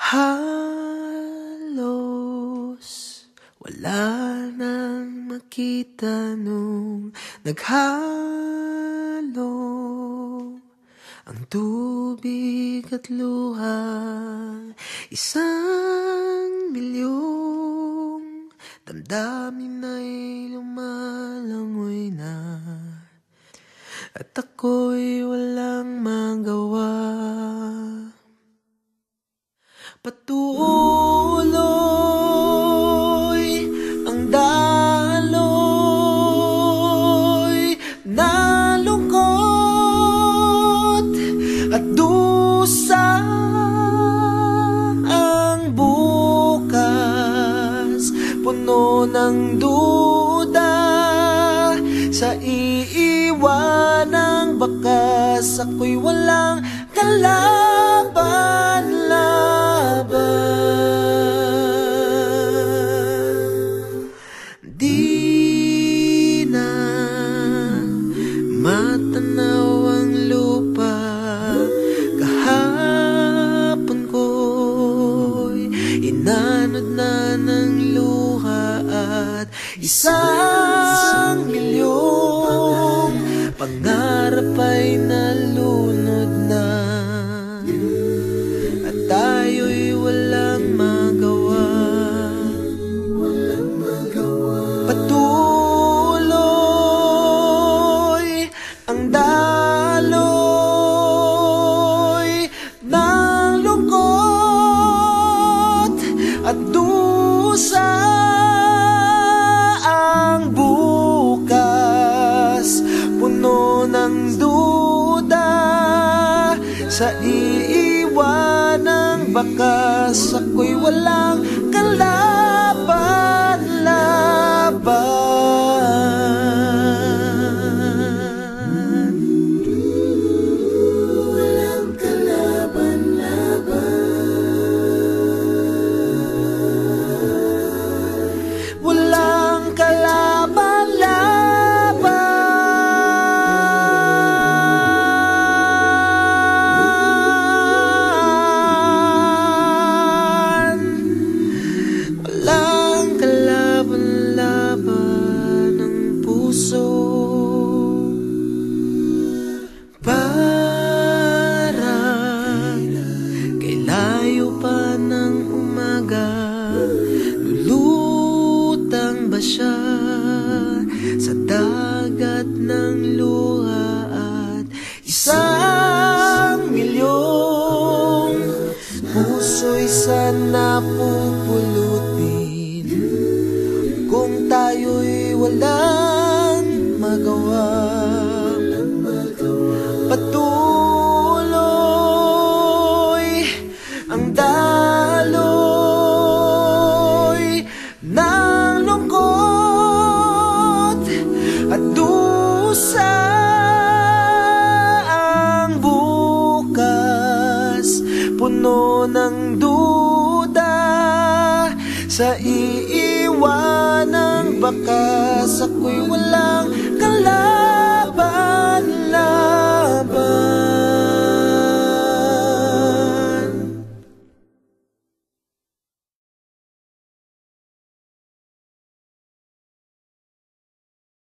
Halos wala nang makita nung naghalo ang tubig at luha. 1,000,000 damdamin ay lumalangoy na, at ako'y walang magawa. Patuloy ang daloy na lungkot at dusa. Ang bukas puno ng duda, sa iiwanang bakas ako'y walang kalaban-laban. Di na matanaw ang lupa, kahapon ko'y inanod na ng luha, at 1,000,000 pangarap ay nalunod na, at tayo'y walang magawa. Patuloy ang daloy ng lungkot at dusa. Ang bukas puno ng duda, sa iiwanang bakas ako'y walang kalaban-laban. Walang kalaban-laban. Walang kalaban-laban. Walang kalaban-laban ng puso. Parang kay layo pa ng umaga, lulutang ba siya sa dagat ng luha, at 1,000,000 puso'y sana pupulutin kung tayo'y walang magawa. Patuloy ang daloy ng lungkot at dusa. Ang bukas puno ng duda, sa iiwanang bakas ako'y wala